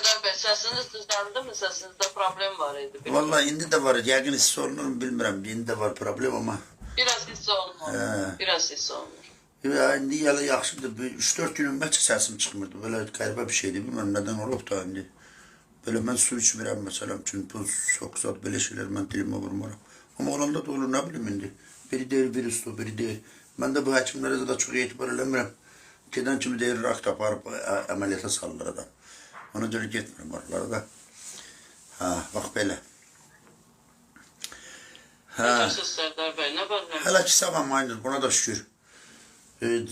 Serdar Bey, səsiniz düzəldi mi? Səsinizdə problem var idi. Vallahi indi de var. Yəqin hiss olunur mu bilmirəm. İndi de var problem ama. Biraz hiss olunur. Biraz hiss olunur. Ya indi yalı yaxşıdır. 3-4 günün bəlkə səsim çıxmırdı. Böyle qəribə bir şeydi. Bilmirəm nədən olub da indi. Böyle mən su içmirəm məsələn. Çünki bu çox zat belə şeylər mən dilimə vurmuram. Ama olanda da olur ne bileyim indi. Biri deyir, biri su, biri deyir. Mən də bu həkimlərə də çox etibar eləmirəm. Gedən kimi deyir, rakt aparıb əməliyyata salırlar adam. Ona görə getmirəm oralara da. Bax belə. Necəsiz Serdar Bey, nə var? Hələ ki sağam aynıdır, buna da şükür.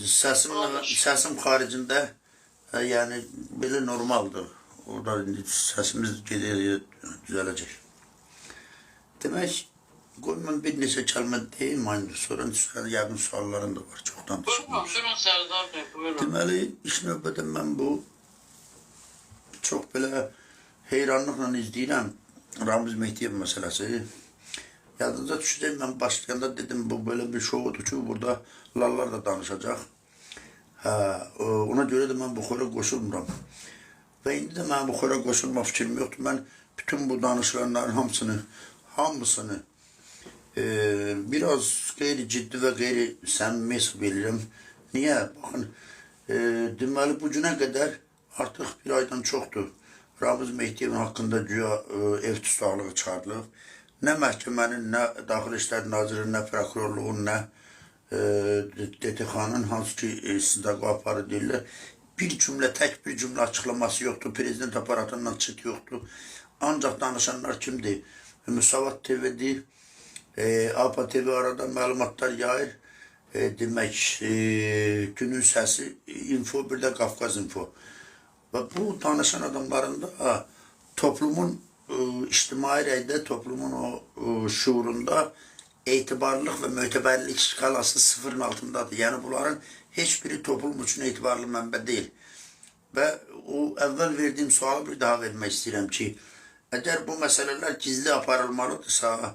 Səsim xaricində, yəni belə normaldır. Orada indi səsimiz düzələcək. Demək, qoy mən bir neçə kəlmə deyim aynıdır. Sonra yəqin sualların da var, çoxdan düşünmüşüm. Buyurun Serdar Bey, buyurun. Deməli, ilk növbədə mən bu çox belə heyranlıqla izləyirəm Ramiz Mehdiyev məsələsi. Yadınıza düşəcək, mən başlayanda dedim, bu belə bir şovudur ki, burada lallar da danışacaq. Ona görə də mən bu xora qoşulmuram. Və indi də mən bu xora qoşulma fikrim yoxdur. Mən bütün bu danışılanların hamısını biraz qeyri-ciddi və qeyri-səmimi hesab edirəm. Niyə? Baxın, deməli, bu günə qədər artıq bir aydan çoxdur. Ramiz Mehdiyevin haqqında güya ev tutaqlığı çıxarılıb. Nə məhkəmənin, nə Daxili İşlər Nazirinin, nə prokurorluğun, nə DTX-nın hansı ki istintaqı aparı deyirlər. Bir cümlə, tək bir cümlə açıqlaması yoxdur. Prezident aparatından çıt yoxdur. Ancaq danışanlar kimdir? Müsavat TV'dir. APA TV arada məlumatlar yayır. Demək, günün səsi info, bir də Qafqaz info. Və bu danışan adamların da toplumun ictimai rəydə, toplumun o şuurunda etibarlılıq və mötəbərlik skalası sıfırın altındadır. Yəni bunların heç biri toplum üçün etibarlı mənbə deyil. Və o əvvəl verdiyim sualı bir daha vermək istəyirəm ki, əgər bu məsələlər gizli aparılmalıdırsa,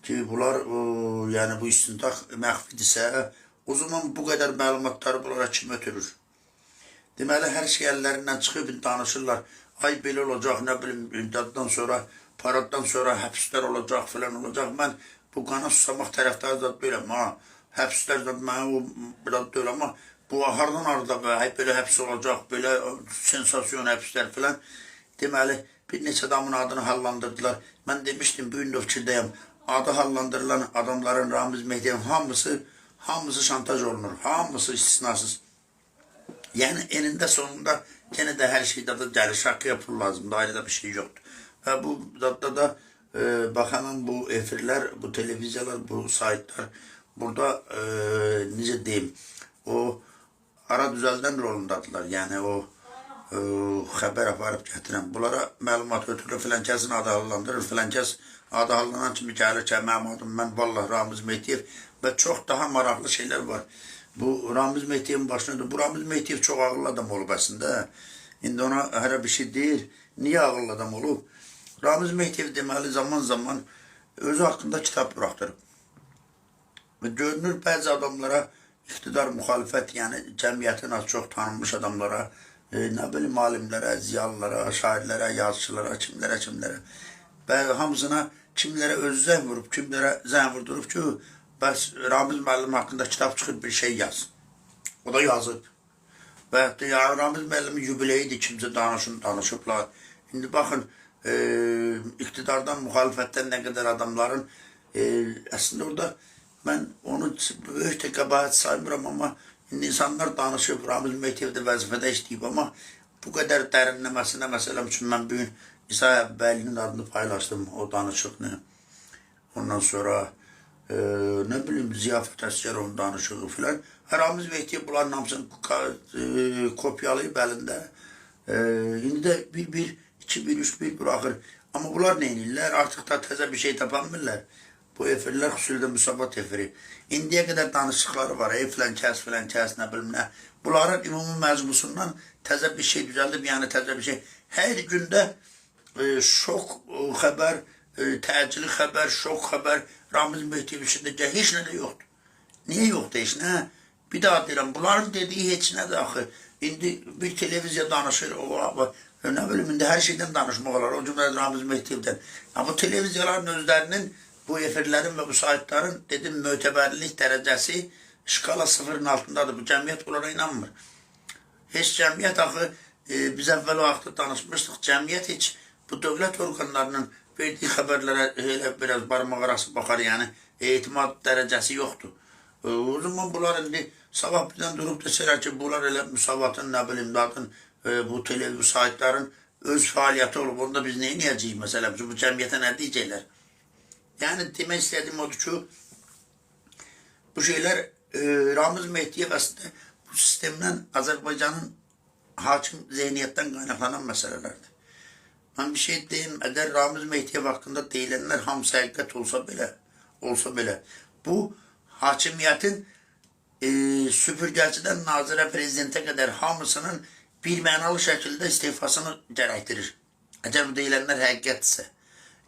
ki bunlar yəni bu istintaq məxfidirsə, o zaman bu qədər məlumatları bunlara kim ötürür? Deməli, hər şey əllərindən çıxıb danışırlar. Ay belə olacaq, nə bilim, imdaddan sonra, paraddan sonra həbslər olacaq, filan olacaq. Mən bu qana susamaq tərəfdarı da böyləm. Həbslər də mənə o biraz deyil, amma bu hardan arada belə həbs olacaq, belə sensasyon həbslər filan. Deməli, bir neçə adamın adını hallandırdılar. Mən demişdim, bugün də fikirdəyəm, adı hallandırılan adamların Ramiz Mehdiyevin hamısı şantaj olunur, hamısı istisnasız. Yəni enində sonunda yenə də hər şeydə də gəlir, şarkıya pul lazımdır, ayrıda bir şey yoxdur. Və bu dadda da bax həmən bu efirlər, bu televiziyalar, bu saytlar burada necə deyim, o ara düzəldən rolundadılar. Yəni o xəbər aparıb gətirən. Bunlara məlumat ötürür, filan kəsin adı hallandırır, filan kəs adı hallanan kimi gəlir ki, mənim adım, mən vallah Ramiz Mehdiyev və çox daha maraqlı şeylər var. Bu Ramiz Mehdiyevin başındadır. Bu Ramiz Mehdiyev çox ağıllı adam olub əslində. İndi ona hələ bir şey deyir. Niyə ağıllı adam olub? Ramiz Mehdiyev deməli zaman özü haqqında kitab buraxdırıb. Və görünür bəzi adamlara, iqtidar müxalifət, yəni cəmiyyətin az çox tanınmış adamlara, nə bilim alimlərə, ziyalılara, şairlərə, yazıçılara, kimlərə və hamısına kimlərə öz zəng vurub, kimlərə zəng vurdurub ki, bəs Ramiz müəllim haqqında kitab çıxıb bir şey yaz. O da yazıb. Və ya Ramiz müəllimin yubileyidir, kimsə danışıblar. İndi baxın, iqtidardan, müxalifətdən nə qədər adamların, əslində orada mən onu böyük də qəbahət saymıram, amma indi insanlar danışıb, Ramiz Mehdiyev də vəzifədə işləyib, amma bu qədər dərinləməsinə, məsələm üçün mən bugün İsa Əbbəlinin adını paylaşdım, o danışıqını. Ondan sonra nə bilim, Ziyafət Əsgərovun danışığı filan. Ramiz Mehdiyev bunların hamısını kopyalayıb əlində. İndi də 1-1, 2-1, 3-1 buraxır. Amma bunlar nə edirlər? Artıq da təzə bir şey tapanmırlar. Bu efirlər xüsusilə müsabat efiri. İndiyə qədər danışıqları var. Filan kəs, nə bilim nə. Bunların ümumi məcmusundan təzə bir şey düzəldib, yəni təzə bir şey. Hər gündə şok xəbər, təcili xəbər, şok xəbər, Ramiz Mehdiyev işində heç nə də yoxdur. Niyə yoxdur heç nə? Bir daha deyirəm, bunların dediyi heç nədir axı. İndi bir televiziya danışır, ne bileyim, indi her şeyden danışmaq olar, o cümlədən Ramiz Mehdiyevdən. Ama bu televiziyaların özlərinin, bu efirlərin və bu saytların, dedim, mötəbərlilik dərəcəsi şkala 0'ın altındadır. Bu cəmiyyət bunlara inanmır. Heç cəmiyyət axı, biz əvvəl vaxtda danışmışdıq, cəmiyyət heç bu dövlət orqanlarının verdiyi xəbərlərə elə biraz barmaq arası baxar, yəni etimad dərəcəsi yoxdur. O zaman bunlar indi sabah birdən durub desələr ki, bunlar elə müsavatın, nə bilim, dadın, bu televiziya saytların öz fəaliyyəti olub, onda biz neyi niyəcəyik məsələn, bu cəmiyyətə nə deyəcəklər? Yəni demək istədiyim odur ki, bu şeylər Ramiz Mehdiyev əslində bu sistemdən Azərbaycanın hakim zehniyyətdən qaynaqlanan məsələlərdir. Mən bir şey deyim, əgər Ramiz Mehdiyev haqqında deyilənlər hamısı həqiqət olsa belə, bu hakimiyyətin süpürgəcidən nazirə, prezidentə qədər hamısının bir mənalı şəkildə istifasını gərəkdirir. Əgər bu deyilənlər həqiqətdirsə.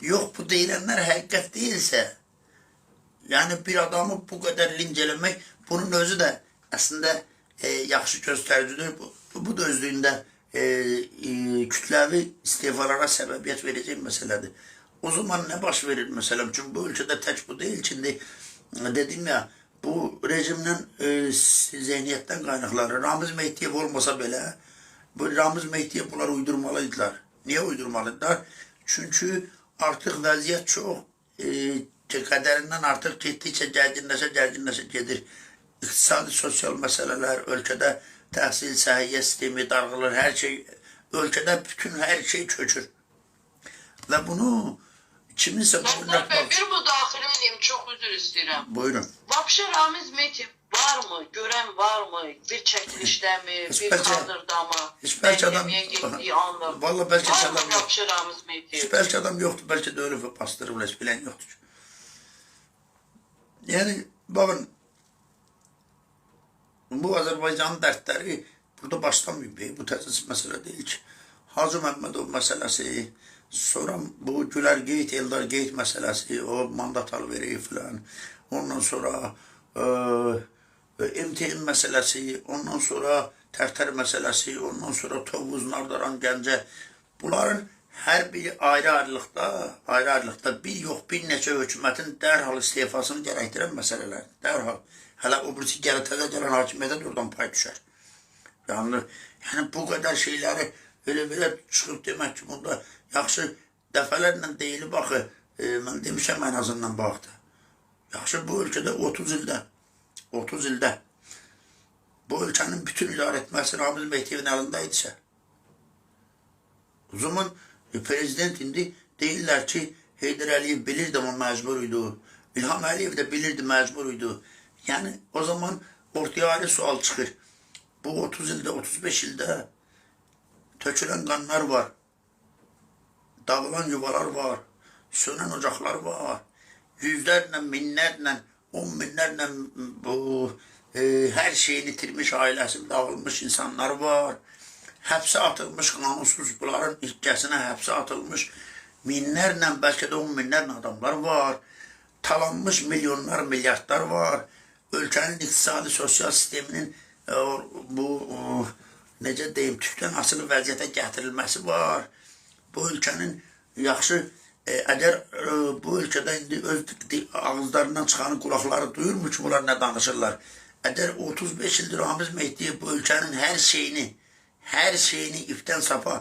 Yox, bu deyilənlər həqiqət deyilsə, yəni bir adamı bu qədər linc eləmək, bunun özü də əslində yaxşı göstəricidir. Bu da özlüyündə kütləvi istifalara səbəbiyyət verəcək məsələdir. O zaman nə baş verir məsələn? Çünki bu ölkədə tək bu deyil. Şimdi dedim ya, bu rejimdən zehniyyətdən qaynaqları. Ramiz Mehdiyev olmasa belə, bu Ramiz Mehdiyev bunları uydurmalıydılar. Niyə uydurmalıdılar? Çünki artıq vəziyyət çox qədərindən artıq getdikcə gərginləşə gedir. İqtisadi, sosial məsələlər, ölkədə təhsil, səhiyyə sistemi darğılır, hər şey, ölkədə bütün hər şey çökür. Və bunu kiminsə boynatmaq... Bir müdaxilim edeyim, çox üzr istəyirəm. Buyurun. Vapşe Ramiz Mehdiyev var mı? Görən var mı? Bir çəkilişdə mi? Bir kadırda mı? Bəlkə adam... Valla bəlkə adam yoxdur. Vapşe Ramiz Mehdiyev. Bəlkə adam yoxdur, bəlkə də ölüb və bastırıblar, heç bilən yoxdur. Yəni, baxın, bu Azərbaycanın dərdləri burada başlamayıb, bu təzəsi məsələ deyil ki. Hacı Məmmədov məsələsi, sonra bu Gülər Geyt, Eldar Geyt məsələsi, o mandat alıverir filan, ondan sonra MTM məsələsi, ondan sonra Tərtər məsələsi, ondan sonra Tovuz, Nardaran, Gəncə, bunların hər biri ayrı-ayrılıqda bir yox, bir neçə hökumətin dərhal istifasını gərəkdirən məsələlər, dərhal. Hələ o birisi təzə gələn hakimiyyətə oradan pay düşər. Yəni bu qədər şeyləri elə çıxıb demək ki, bunda yaxşı dəfələrlə deyilib, baxı, mən demişəm ən azından baxdı. Yaxşı, bu ölkədə 30 ildə bu ölkənin bütün idarə etməsi Ramiz Mehdiyevin əlində idisə, o zaman prezident indi deyirlər ki, Heydər Əliyev bilirdi ama məcbur idi, İlham Əliyev də bilirdi, məcbur idi. Yəni, o zaman ortaya ayrı sual çıxır. Bu 30 ildə, 35 ildə tökülən qanlar var, dağılan yuvalar var, sönən ocaqlar var, yüzlərlə, minlərlə, 10 minlərlə bu hər şeyini itirmiş, ailəsi dağılmış insanlar var, həbsə atılmış, qanunsuz bunların ilkəsinə həbsə atılmış minlərlə, bəlkə də 10 minlərlə adamlar var, talanmış milyonlar, milyardlar var, ölkənin iqtisadi, sosial sisteminin bu, necə deyim, tükdən asılı vəziyyətə gətirilməsi var. Bu ölkənin yaxşı, əgər bu ölkədə indi öz ağızlarından çıxanı qulaqları duyurmuş ki, bunlar nə danışırlar. Əgər 35 ildir Ramiz Mehdiyev bu ölkənin hər şeyini ipdən sapa,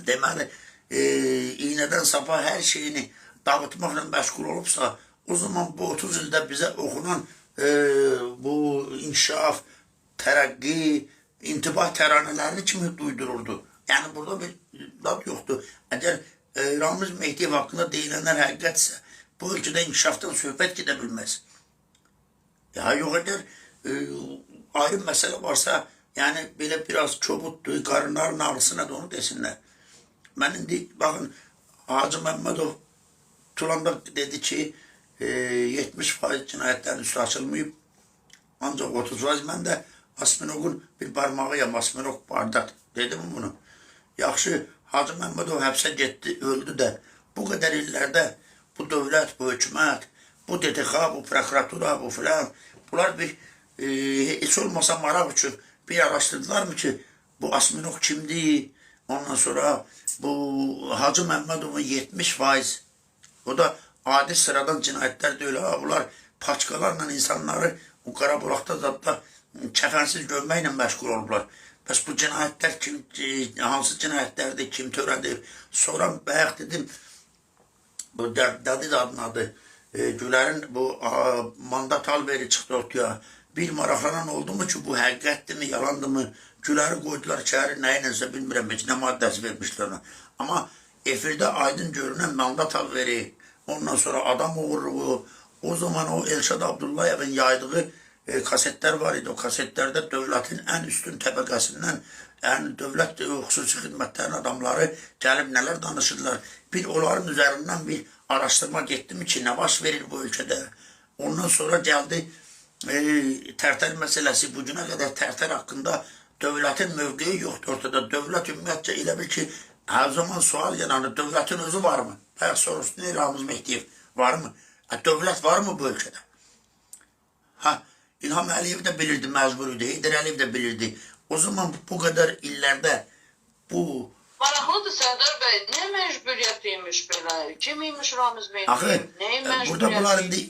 deməli, iynədən sapa hər şeyini dağıtmaqla məşğul olubsa, o zaman bu 30 ildə bizə oxunan bu inkişaf, tərəqqi, intibah təranələrini kimi duydururdu. Yəni, burada bir dad yoxdur. Əgər Ramiz Mehdiyev haqqında deyilənlər həqiqətsə, bu ölkədə inkişafdan söhbət gedə bilməz. Ya, yox, əgər ayrı məsələ varsa, yəni, belə biraz çobuddur, qarınların ağrısı nədir onu desinlər. Mən indi, baxın, Hacı Məmmədov Tulanda dedi ki, 70% cinayətlərin üstü açılmayıb, ancaq 30%. Mən də Asminoqun bir barmağıyam, Asminoq bardak, dedim bunu. Yaxşı, Hacı Məmmədov həbsə getdi, öldü də, bu qədər illərdə bu dövlət, bu hökumət, bu DTX, bu prokuratura, bu filan, bunlar bir heç olmasa maraq üçün bir araştırdılar mı ki bu Asminok kimdi? Ondan sonra bu Hacı Mehmedov'un 70%, o da adi sıradan cinayetler değil. Ha, bunlar paçkalarla insanları o Qarabulaqda zaten kəfənsiz gömməklə məşğul olublar. Bəs bu cinayetler kim, hansı cinayetlerdir, kim törədir? Sonra bayaq dedim, bu Dadi adının adı, Gülərin bu mandat alberi çıxdı ortaya. Bir maraqlanan oldu mu ki bu həqiqətdir mi, yalandır mı? Güləri qoydular içəri, nəyinəsə bilmirəm, heç nə maddəsi vermişlər ona. Amma efirdə aydın görünən mandat alberi, ondan sonra adam uğurluğu, o zaman o Elşad Abdullayev'in yaydığı kasetler var idi. O kasetlerde dövlətin en üstün təbəqəsindən, yani dövlət xüsusi xidmətlərin adamları gəlib nələr danışırlar. Bir onların üzerinden bir araştırma getdi mi ki, ne baş verir bu ülkede? Ondan sonra geldi Tərtər məsələsi. Bugüne kadar Tərtər hakkında dövlətin mövqeyi yoktu ortada. Dövlət ümumiyyətcə elə bil ki, her zaman sual yananı, dövlətin özü var mı? Bayaq soruşdu, Ramiz Mehdiyev var mı? Dövlət var mı bu ülkede? Ha, İlham Əliyev de bilirdi, məcburuydu. Heydər Əliyev de bilirdi. O zaman bu kadar illerde bu... Maraqlıdır Sərdar bəy, nə məcburiyyətiymiş belə? Kim imiş Ramiz Mehdiyev? Axı, burada bunlar indi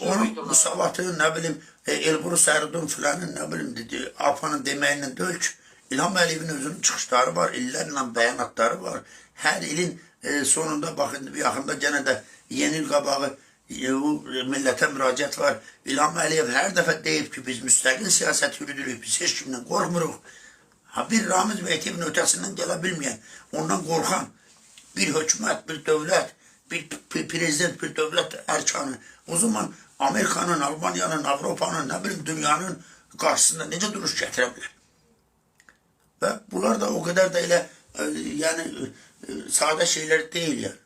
onun musavatı, nə bilim, Elbrus Sərudun filanın, nə bilim, dedi, Afanın deməyinlə deyil ki, İlham Əliyevin özünün çıxışları var, illərlə bəyanatları var. Hər ilin sonunda, baxın, yaxında gene de yeni il qabağı millətə müraciət var. İlham Əliyev hər dəfə deyib ki, biz müstəqil siyasət yürüdürük, biz heç kimdən qorxmuruq. Ha, bir Ramiz Mehdiyevin ötesinden gelebilmeyen, ondan korkan bir hükümet, bir devlet, bir prezident, bir devlet erkanı. O zaman Amerika'nın, Almanya'nın, Avrupa'nın, ne bileyim dünyanın karşısında nece duruş getirebilir? Ve bunlar da o kadar da öyle yani sade şeyler değil yani.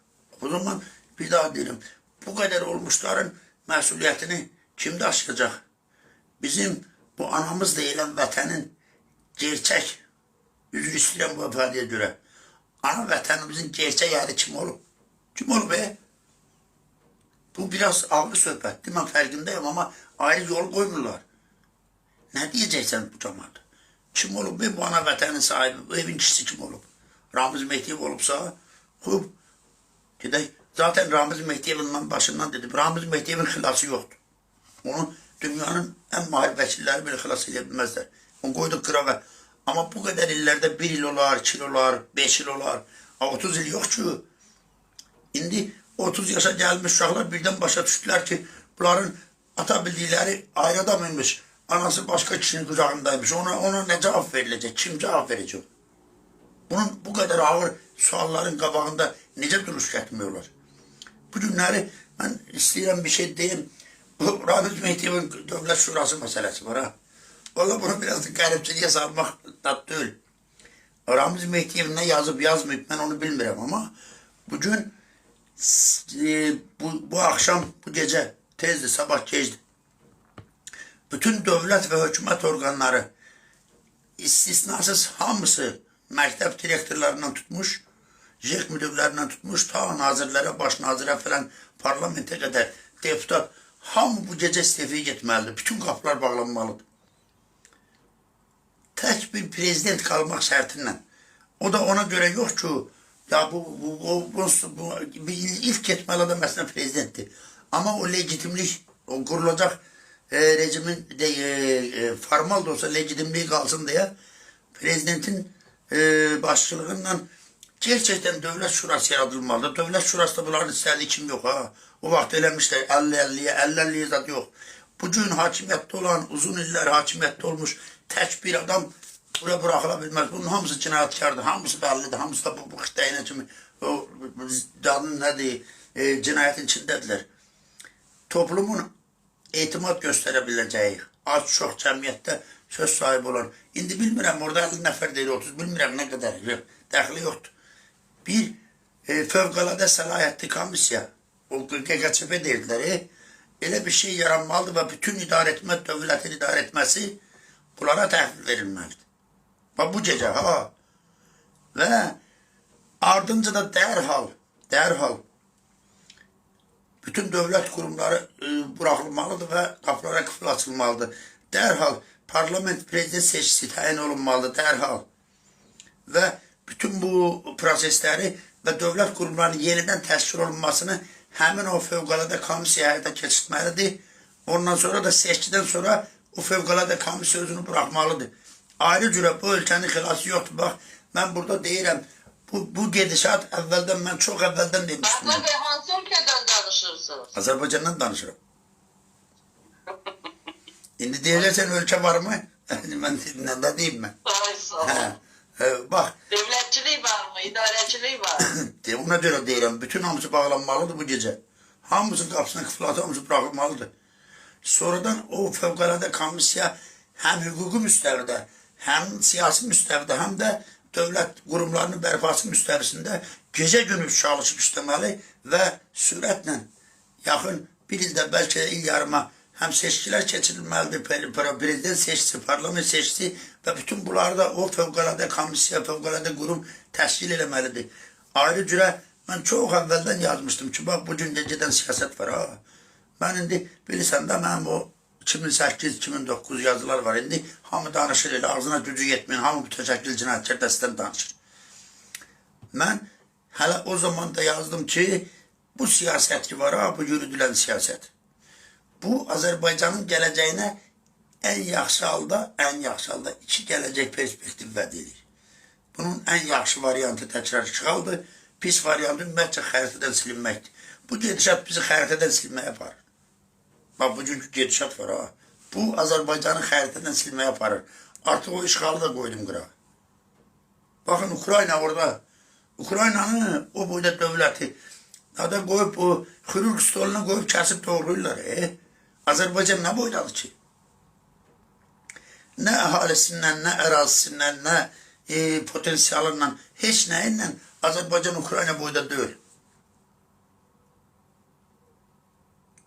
O zaman bir daha diyelim, bu kadar olmuşların mesuliyetini kim taşıyacak? Bizim bu anamız deyilen vatanın gerçek, üzr istəyirəm bu ifadəyə görə, ana vətənimizin gerçek yeri kim olub? Kim olub Bu biraz ağır söhbətdir, mən fərqindəyim, amma ayrı yol qoymurlar. Nə deyəcəksən bu cəmaat? Kim olub bu ana vətənin sahibi, bu evin kişisi kim olub? Ramiz Mehdiyev olubsa, xub, gedək. Zaten Ramiz Mehdiyevin başından dedim, Ramiz Mehdiyevin xilası yoxdur. Onu dünyanın en mahir vəkilləri bile xilas edə bilməzlər. Onu koyduk qırağa. Ama bu kadar illerde 1 il olar, 2 il olar, 5 il olar, 30 il yok ki. İndi 30 yaşa gelmiş uşaqlar birden başa düşdülər ki, bunların ata bildikleri ayrı adamıymış. Anası başka kişinin kucağındaymış. Ona ne cevap verilecek? Kim cevap verecek? Bunun bu kadar ağır sualların qabağında necə duruş getmiyorlar? Bu günləri ben istəyirəm bir şey deyim. Bu Ramiz Mehdiyevin Dövlət Şurası meselesi var ha. Valla bunu biraz da garipçiliğe sarmak da değil. Ramiz Mehdiyev ne yazıp yazmayıp ben onu bilmiyorum ama bugün bu akşam, bu gece tezdi, sabah gecdi. Bütün devlet ve hükümet organları istisnasız hamısı məktəb direktörlerinden tutmuş, JEK müdürlerinden tutmuş, ta nazirlere, baş nazire falan parlamente kadar deputat, hamı bu gece istifiyə getməlidir. Bütün kapılar bağlanmalıdır. Tek bir prezident kalmak şartıyla. O da ona göre yok ki ya bu ilk etmeli de mesela prezidentti. Ama o legitimlik, o kurulacak rejimin formal da olsa legitimliği kalsın diye prezidentin başçılığından gerçekten devlet şurası yaratılmalı. Devlet şurası da bunların istediği kim yok ha. O vaxt eləmişler 50-50'ye zat yok. Bugün hakimiyette olan, uzun iller hakimiyette olmuş tek bir adam buraya bırakıla bilmez. Bunun hamısı cinayetkardır, hamısı bellidir, hamısı da bu xitəyinə kimi o canın nədir, cinayetin içindədirlər. Toplumun etimat göstərebiləcəyi, az çox cəmiyyətdə söz sahibi olan, indi bilmirəm orada 50 nəfər deyir, 30, bilmirəm nə qədər, dəxli yoxdur. Bir fövqəladə səlahiyyətli komissiya, o QQÇP deyirlər, elə bir şey yaranmalıdır və bütün idarə etmə, dövlətin idarə etməsi bunlara təhvil verilməlidir. Bu gece ha. Ve ardınca da derhal bütün devlet kurumları bırakılmalıdır ve kapılara kıfıl açılmalıdır. Derhal parlament prezident seçkisi təyin olunmalıdır dərhal. Və bütün bu prosesləri və dövlət qurumlarının yenidən təşkil olunmasını həmin o fövqəladə komissiya həyata keçirməlidir. Ondan sonra da seçkidən sonra o fövqəladə komissiya özünü buraxmalıdır. Ayrı cürə bu ölkənin xilası yoxdur. Bax, mən burada deyirəm, bu gedişat əvvəldən, mən çox əvvəldən demişdim. Bəhlə Bəy, hansı ülkədən danışırsınız? Azərbaycandan danışıram. İndi deyəcəksən ölkə var mı? Mən nə deyim mən? Ay sağ ol. Bax. Devletçilik var mı? İdarəçilik var mı? Ona görə deyirəm, bütün hamısı bağlanmalıdır bu gecə. Hamısının qapısına qıflatı, hamısı bırakılmalıdır. Sonradan o fövqəladə komissiya həm hüquqi müstəvidə, həm siyasi müstəvidə, həm də dövlət qurumlarının bərpası müstəvisində gecə günü çalışıb işləməli və sürətlə yaxın bir ildə, bəlkə il yarıma həm seçkilər keçirilməlidir, prezident seçkisi, parlament seçkisi və bütün bunları da o fövqəladə komissiya, fövqəladə qurum təşkil eləməlidir. Ayrı cürə, mən çox əvvəldən yazmışdım ki, bax, bugün də gedən siyasət var, ha. Mən indi, bilirsən də, mənim o 2008-2009 yazılar var, indi hamı danışır elə, ağzına gücü yetməyin, hamı mütəşəkkil cinayətkar dəstədən danışır. Mən hələ o zaman da yazdım ki, bu siyasət ki var, ha, bu yürüdülən siyasət. Bu, Azərbaycanın gələcəyinə ən yaxşı halda iki gələcək perspektiv vəd edir. Bunun ən yaxşı variantı təkrar işğaldır, pis variantı ümumiyyətcə xəritədən silinməkdir. Bu gedişat bizi xəritədən silməyə aparır. Bax, bugünkü gedişat var, ha. Bu, Azərbaycanı xəritədən silməyə aparır. Artıq o işğalı da qoydum qırağa. Baxın, Ukrayna orada. Ukraynanın o boyda dövləti da qoyub, o xirurg stoluna qoyub kəsib doğruyurlar. Azərbaycan nə boydadır ki? Nə əhalisindən, nə ərazisindən, nə potensialından, heç nə ilə Azərbaycan Ukrayna boyda deyil.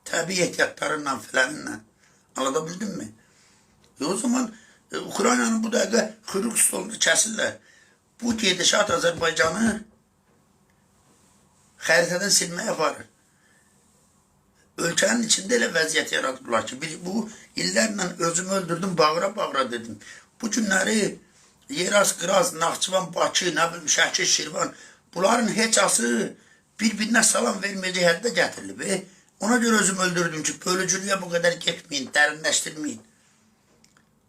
Təbii ehtiyatlarından, filanından. Anladabildin mi? O zaman Ukraynanın bu dəqiqə xirurg stolunu kəsirlər. Bu gedişat Azərbaycanı xəritədən silməyə aparır. Ölkənin içində elə vəziyyət yaradıblar ki, bu illərlə özümü öldürdüm, bağıra-bağıra dedim. Bu günləri Yeraz, Qıraz, Naxçıvan, Bakı, nə bilim, Şəki, Şirvan, bunların heçası bir-birinə salam verməyəcək həddə gətirilib. Ona görə özümü öldürdüm ki, bölücülüyə bu qədər getməyin, dərinləşdirməyin.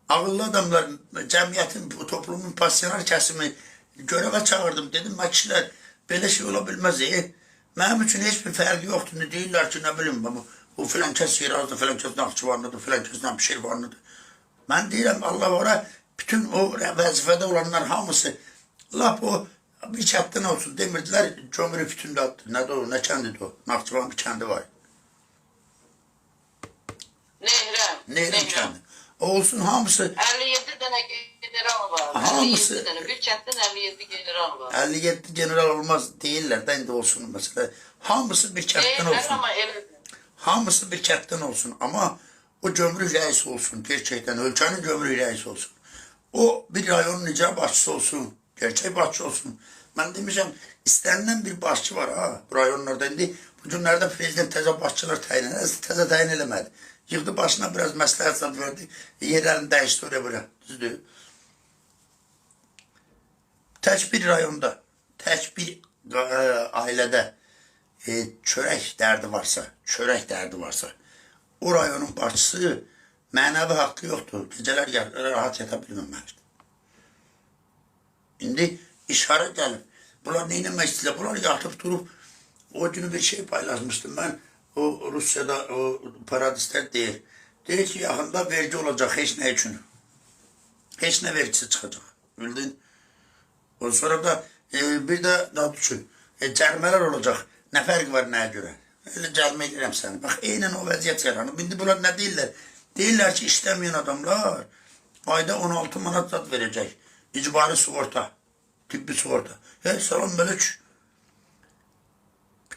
Ağıllı adamlar, cəmiyyətin, toplumun passionar kəsimi görəvə çağırdım, dedim, kişilər, belə şey ola bilməz. Mənim üçün heç bir fərqi yoxdur. Deyirlər ki, nə bilim, bu filan kəs Yerazdır, filan kəs Naxçıvanlıdır, filan kəs Şirvanlıdır. Mən deyirəm, Allah ora bütün o vəzifədə olanlar hamısı, lap o bir kətdən olsun, demirdilər, Cömürü bütündə addır. Nədir o, nə kəndidir o? Naxçıvan bir kəndi var. Nehrəm kəndi. Olsun hamısı. 57 dənə general var. Hamısı. 57 dənə. Bir kənddən 57 general var. 57 general olmaz deyirlər də indi olsun məsələ. Hamısı bir kənddən olsun. Amma elədir. Hamısı bir kənddən olsun. Amma o gömrük rəisi olsun. Gerçəkdən ölkənin gömrük rəisi olsun. O bir rayonun icra başçısı olsun. Gerçək başçı olsun. Mən demişəm, istənilən bir başçı var ha bu rayonlarda. İndi bu günlərdə prezident təzə başçılar təzə təyin eləmədi. Yığdı başına biraz məsləhət zad verdi. Yerlərini dəyişdi oraya buraya. Düzdür. Tək bir rayonda, tək bir ailədə çörək dərdi varsa, o rayonun başçısı mənəvi haqqı yoxdur. Gecələr rahat yata bilməməlidir. İndi işarə gəlib. Bunlar neynəmək istəyirlər? Bunlar yatıb durub. O günü bir şey paylaşmışdım mən. O Rusiyada o paradislər deyir. Deyir ki, yaxında vergi olacaq heç nə üçün. Heç nə vergisi çıxacaq. Bildin? O sonra da bir də daha düşün. Cərimələr olacaq. Nə fərqi var nəyə görə? Elə cərimə edirəm səni. Bax, eynən o vəziyyət yaranıb. İndi bunlar nə deyirlər? Deyirlər ki, işləməyən adamlar ayda 16 manat zad verəcək. İcbari sığorta. Tibbi sığorta. Salam mələk.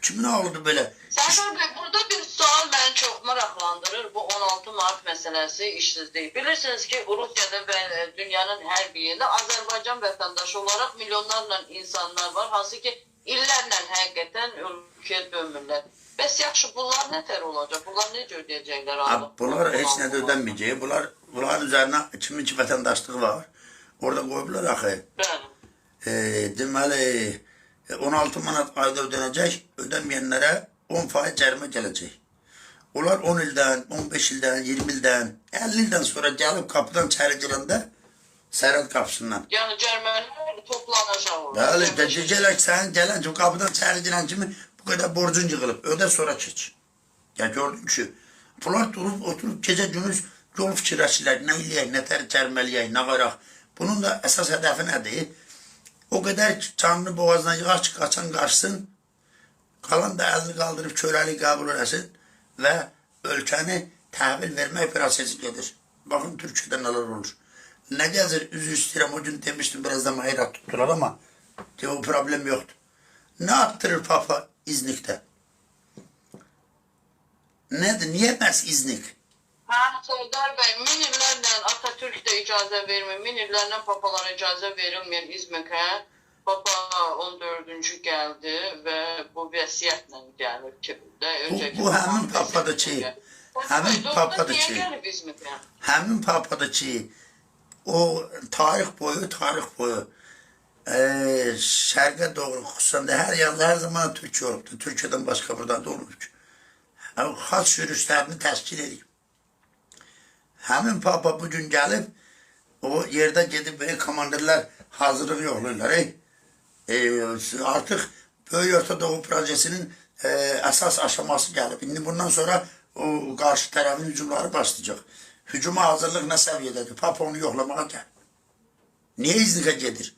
Kimin ağlıdır belə? Sərdar bəy, burada bir sual məni çox maraqlandırır. Bu 16 Mart məsələsi işsizlik. Bilirsiniz ki, Rusiyada və dünyanın hər bir yerində Azərbaycan vətəndaşı olaraq milyonlarla insanlar var. Hansı ki, illərlə həqiqətən ülkəyə dönmürlər. Bəs yaxşı, bunlar nətər olacaq? Bunlar necə ödəyəcəklər? Bunlar heç nə də ödənməyəcək. Bunlar bunların üzerine kiminki vətəndaşlığı var. Orada koyublar axı. Bəli. Deməli 16 manat ayda ödənəcək, ödəməyənlərə 10% cərimə gələcək. Onlar 10 ildən, 15 ildən, 20 ildən, 50 ildən sonra gəlib qapıdan içəri girəndə sərhəd qapısından. Yəni cərimələr toplanacaq orada. Bəli, deyəcəklər ki, sənin gələn kimi qapıdan içəri girən kimi bu qədər borcun yığılıb, ödə sonra keç. Ya gördün ki, bunlar durub, oturub gecə gündüz yol fikirləşirlər, nə eləyək, nə tər cərimələyək, nə qaraq. Bunun da əsas hədəfi nədir? O qədər ki, canını boğazına yığar ki, qaçan qaçsın, qalan da əlini qaldırıb körəli qəbul eləsin və ölkəni təhvil vermək prosesi gedir. Baxın, Türkiyədə nələr olur. Nə gəzir, üzü istəyirəm, o gün demişdim, biraz da mahirət tutdular, amma o problem yoxdur. Nə attırır Papa İznikdə? Nədir, niyə məhz İznik? Serdar bəy, min illərlə Atatürk də icazə vermir, min illərlə papalara icazə verilməyən İzmirə Papa 14-cü gəldi və bu vəsiyyətlə gəlir ki, bu həmin papadır ki, həmin papadır ki, həmin papadır ki, o tarix boyu şərqə doğru xüsusən də hər zaman Türkiyə olubdur. Türkiyədən başqa buradan da olmur ki. Xaç yürüyüşlərini təşkil edib. Həmin papa bugün gəlib, o yerdə gedib belə komandirlər hazırlıq yoxlayırlar. Artıq Böyük Orta Doğu projesinin əsas aşaması gəlib. İndi bundan sonra o qarşı tərəfin hücumları başlayacaq. Hücuma hazırlıq nə səviyyədədir? Papa onu yoxlamağa gəl. Niyə İznikə gedir?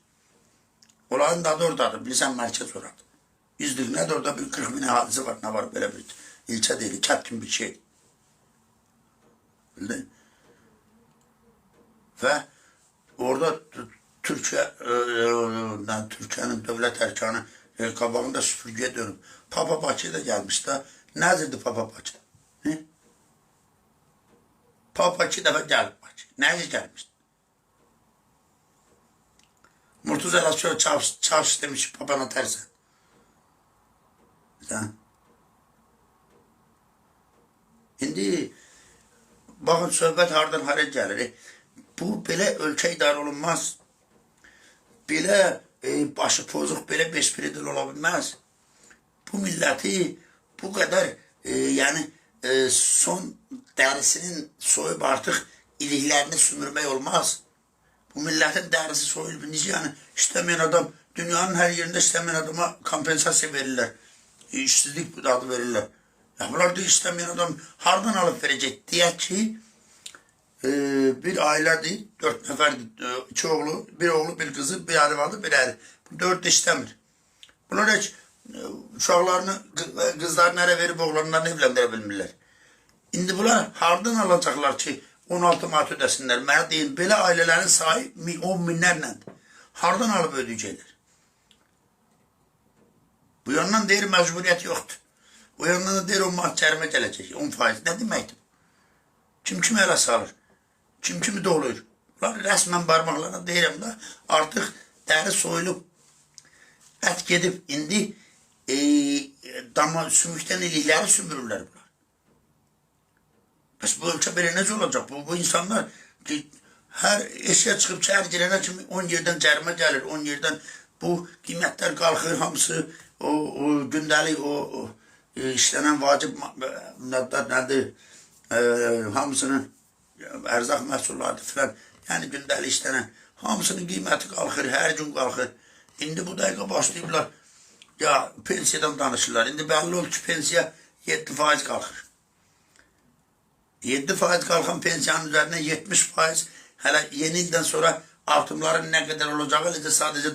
Onların da oradadır, bilirsən mərkəz oradır. İznik nədir? Orada bir 40 min əhalisi var, nə var belə bir ilçə deyil, kət kimi bir şey. Bildin? Və orada Türkiyənin dövlət ərkanı qabağında süpürgəyə dönüb. Papa Bakı'ya da gəlmiş də. Nəzirdir Papa Bakı? Papa 2 dəfə gəlib Bakı. Nəyiz gəlmişdi? Murtuz Əlasköy çarşı demiş ki, papana tərsən. İndi baxın, söhbət hardan haraya gəlir. Bu, belə ölkə idarə olunmaz. Belə başı pozuq, belə beşpiridil ola bilməz. Bu milləti bu qədər, yəni son dərisinin soyub artıq iliklərini sümürmək olmaz. Bu millətin dərisi soyulub. Necə yəni işləməyən adam, dünyanın hər yerində işləməyən adama kompensasiya verirlər. İşsizlik adı verirlər. Bunlar da işləməyən adam hardan alıb verəcək? Deyək ki, bir ailədir, 4 nəfərdir, 2 oğlu, bir oğlu, bir qızı, bir arvadı, bir əri. Bu 4 də işləmir. Bunlar heç uşaqlarını, qızlarını ərə verib oğlanlarını evləndirə bilmirlər. İndi bunlar hardan alacaqlar ki, 16 manat ödəsinlər? Mənə deyin, belə ailələrin sayı 10 minlərləndir. Hardan alıb ödəyəcəklər? Bu yandan deyir, məcburiyyət yoxdur. Bu yandan da deyir, 10 manat cərimə gələcək, 10%. Nə deməkdir? Kim kimi ələ salır? Kim kimi doluyur? Bunlar rəsmən barmaqlarına deyirəm də, artıq dəri soyulub, ət gedib, indi sümükdən ilikləri sümürürlər bunlar. Bəs bu ölkə belə necə olacaq? Bu insanlar hər eşyə çıxıb çər girənə kimi 10 yerdən cərimə gəlir, 10 yerdən bu qiymətlər qalxır, hamısı gündəlik, işlənən vacib nədir? Hamısının ərzaq məhsullardır filan, yəni gündəlik işlənən, hamısının qiyməti qalxır, hər gün qalxır. İndi bu dəqiqə başlayıblar, ya pensiyadan danışırlar. İndi bəlli oldu ki, pensiya 7% qalxır. 7% qalxan pensiyanın üzərinə 70%, hələ yeni ildən sonra artımların nə qədər olacağı ilə sadəcə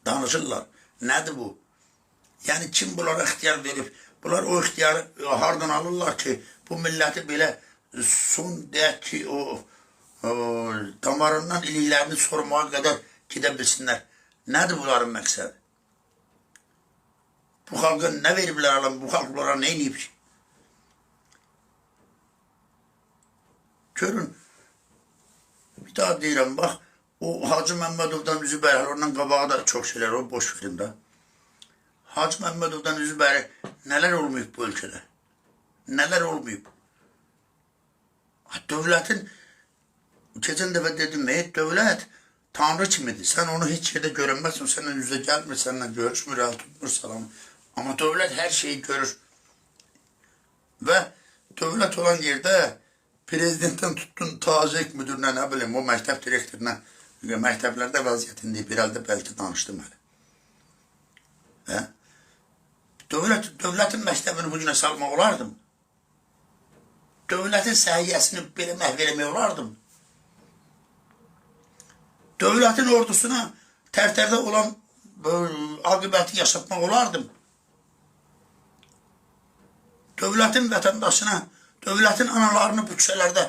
danışırlar. Nədir bu? Yəni kim bunlara ixtiyar verib? Bunlar o ixtiyarı hardan alırlar ki, bu milləti belə son deyək ki, damarından iliklərini sormağa qədər gedə bilsinlər. Nədir bunların məqsədi? Bu xalqa nə veriblər alam, bu xalq bunlara nə inəyib ki? Görün, bir daha deyirəm, bax, o Hacı Məmmədovdan üzü bərəl, ondan qabağa da çox şeylər, o boş verin də. Hacı Məmmədovdan üzü bərəl, nələr olmayıb bu ölkədə? Nələr olmayıb? Dövlətin Geçen defa dedim, devlet Tanrı kimidir? Sen onu hiç yerde görünmezsin. Seninle yüze gelmir, seninle görüşmür, el tutmur, salam. Ama devlet her şeyi görür. Ve devlet olan yerde prezidentten tuttun tacik müdürüne, ne bileyim, o məktəb direktoruna, məktəblərdə vəziyyətində bir əldə bəlkə danışdım hələ. Hə? Devletin məktəbini bu günə salmaq olardım. Devletin səhiyyəsini belə məhv eləmək olardım. Devletin ordusuna tərtərdə olan aqibəti yaşatmaq olardım. Devletin vətəndaşına, devletin analarını bu küçələrdə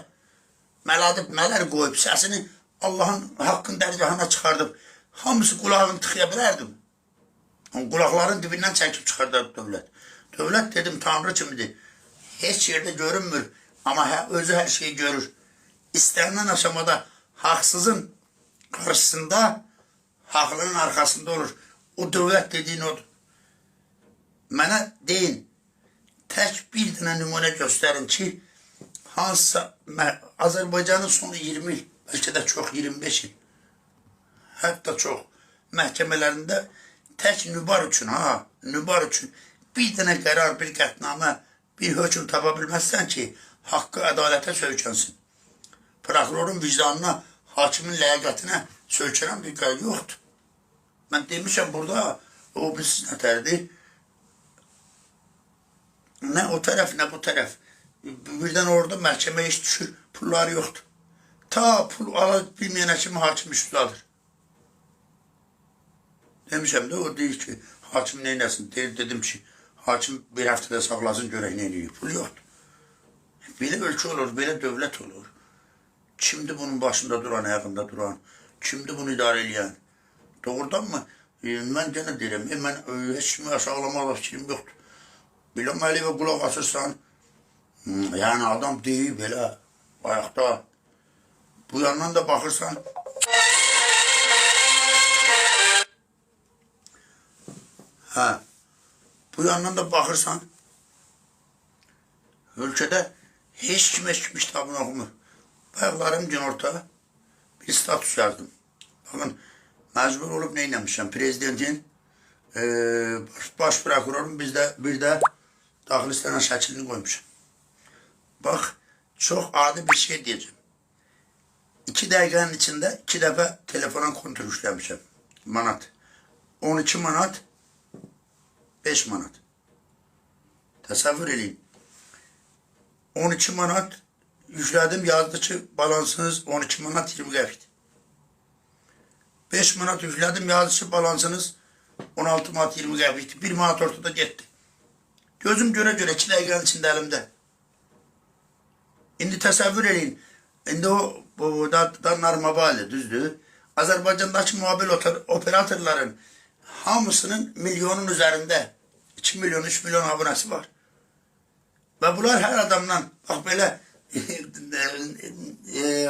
mələdib, mələr qoyub, səsini Allahın haqqın dərgahına çıxardıb, hamısı qulağını tıxıya bilərdim. Qulaqların dibindən çəkib çıxardardı devlet. Devlet dedim Tanrı kimidir. Heç yerdə görünmür, ama özü her şeyi görür. İstənilən aşamada haqsızın karşısında, haqlının arkasında olur. O devlet dediğin odur. Mənə deyin, tək bir dənə nümunə göstərin ki, hansısa Azərbaycanın son 20 il, bəlkə də çox 25 il, hətta çox məhkəmələrində tək nübar üçün, nübar üçün bir dənə qərar, bir qətnamə, bir hökm tapa bilməzsən ki, haqqı ədalətə söykənsin. Prokurorun vicdanına, hakimin ləyaqətinə söykənən bir qərar yoxdur. Mən demişəm burada, o biz nətərdir? Nə o tərəf, nə bu tərəf. Birdən orada məhkəməyə iş düşür, pulları yoxdur. Ta pul ala bilməyənə kimi hakim iş tuzadır. Demişəm də o deyir ki, hakim neynəsin? Dedim ki, hakim bir həftədə saxlasın, görək neynəyir. Pul yoxdur. Belə ölkə olur, belə dövlət olur. Kimdir bunun başında duran, ayağında duran? Kimdir bunu idarə edən? Doğrudan mı? Mən gene deyirəm, mən heç kimi aşağılamaq fikrim yoxdur. İlham Əliyevə qulaq asırsan, yəni adam deyir belə, ayaqda. Bu yandan da baxırsan, bu yandan da baxırsan, ölkədə heç kim kitabını oxumur. Bayaqlarım gün orta bir status yazdım. Bakın, məcbur olub nə eləmişəm? Prezidentin, baş prokurorun bir də daxil istənən şəklini qoymuşam. Bax, çox adi bir şey deyəcəm. 2 dəqiqənin içində 2 dəfə telefona kontrol yükləmişəm. Manat. 12 manat, 5 manat. Təsəvvür edin. 12 manat yüklədim, yazdı ki, balansınız 12 manat 20 qəpikdir. 5 manat yüklədim, yazdı ki, balansınız 16 manat 20 qəpikdir. 1 manat ortada getdi. Gözüm görə-görə 2 dəqiqənin içində əlimdə. İndi təsəvvür edin. İndi o Narmabali, düzdür. Azərbaycandakı mobil operatorların hamısının milyonun üzərində 2 milyon, 3 milyon abunəsi var. Və bunlar hər adamdan, bax belə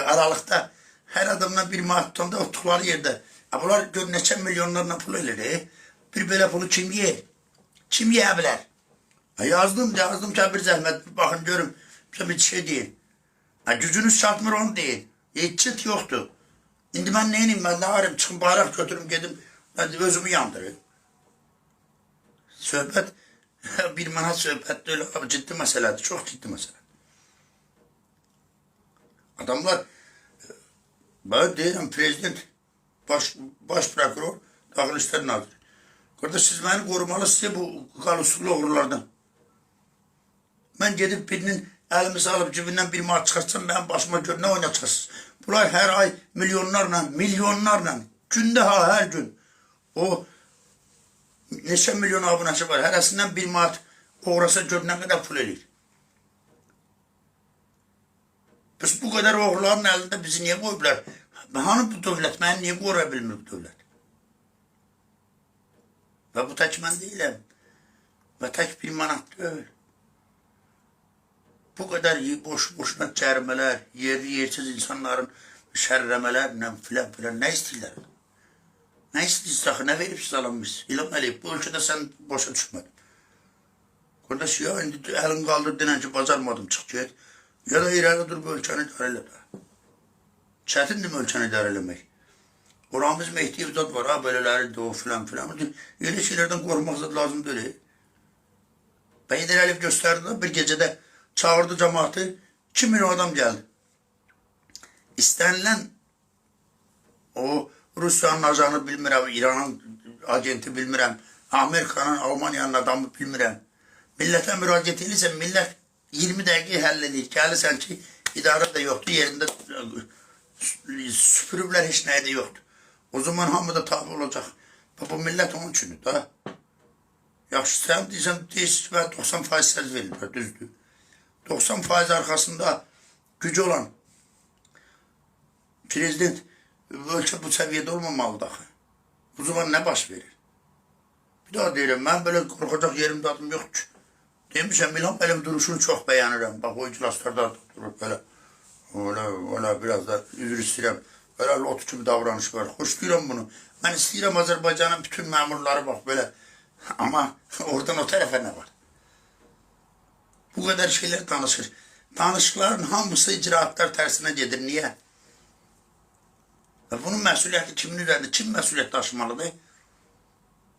aralıqda hər adamdan 1 manat tutanda otduqları yerdə. Bunlar gör neçə milyonlarla pul elir. Bir belə pulu kim yer? Kim yeyə bilər? Yazdım ki, bir zəhmət, baxın, görüm, bir şey deyin. Gücünüz çatmır, onu deyin. Çıt yoxdur. İndi mən neyim, mən nə varım, çıxın bayraq götürüm, gedim, özümü yandırım. Söhbət, 1 manat söhbət deyil, ciddi məsələdir, çox ciddi məsələ. Adamlar, ben deyirəm, prezident, baş prokuror, daxil işlər naziri. Qardaş, siz məni qorumalısınız bu qalusurlu oğrulardan. Mən gedib birinin əlimi salıb cibindən 1 manat çıxarsam, mənim başıma gör, nə oynayacaqsınız? Bunlar hər ay milyonlarla, gündə hər gün o neçə milyon abunəsi var, hərəsindən 1 manat uğrasa gör, nə qədər pul edir. Biz bu qədər oğruların əlində bizi niyə qoyublar? Hanı bu dövlət, məni niyə qoruya bilmir bu dövlət? Və bu tək mən deyiləm. Və tək 1 manat deyil. Bu qədər boş-boşuna cərimələr, yerli-yersiz insanların şərrəmələrlə filan, nə istəyirlər? Nə istəyirsə, nə verib siz alamış? İlham Əliyev, bu ölkədə sən boşa düşmədin. Qardaş, ya indi əlin qaldır, denən ki, bacarmadım, çıx get. Ya da irəli dur, bu ölkəni idarə elə. Çətindir ölkəni idarə eləmək. Quramız Mehdi Evzad var, ha, belələri də o filan filan. Elə şeylərdən qorxmaq lazım deyil. Heydər Əliyev göstərdi, bir gecədə çağırdı cəmaatı, 2000 adam gəldi. İstənilən o Rusiyanın ajanı bilmirəm, İranın agenti bilmirəm, Amerikanın, Almaniyanın adamı bilmirəm. Millətə müraciət edirsən, millət 20 dəqiqə həll edir. Gəlirsən ki, idarə də yoxdur, yerində süpürüblər, heç nəyə də yoxdur. O zaman hamı da tabi olacaq. Bu millət onun üçündür da. Yaxşı, sən deyirsən, 90% səz verirlər, düzdür. 90% arxasında gücü olan prezident ölkə bu səviyyədə olmamalıdır axı. Bu zaman nə baş verir? Bir daha deyirəm, mən belə qorxacaq yerimdə adım yoxdur ki. Demişəm, İlham Əliyev duruşunu çox bəyənirəm. Bax, o iclaslarda durub belə. Öyle biraz da üzr istəyirəm. Böyle lot kimi davranış var. Xoşlayıram bunu. Mən istəyirəm Azərbaycanın bütün məmurları bax belə. Amma oradan o tərəfə nə var? Bu qədər şeylər danışır. Danışıqların hamısı icraatlar tərsinə gedir. Niyə? Bunun məsuliyyəti kimin üzərində? Kim məsuliyyət daşımalıdır?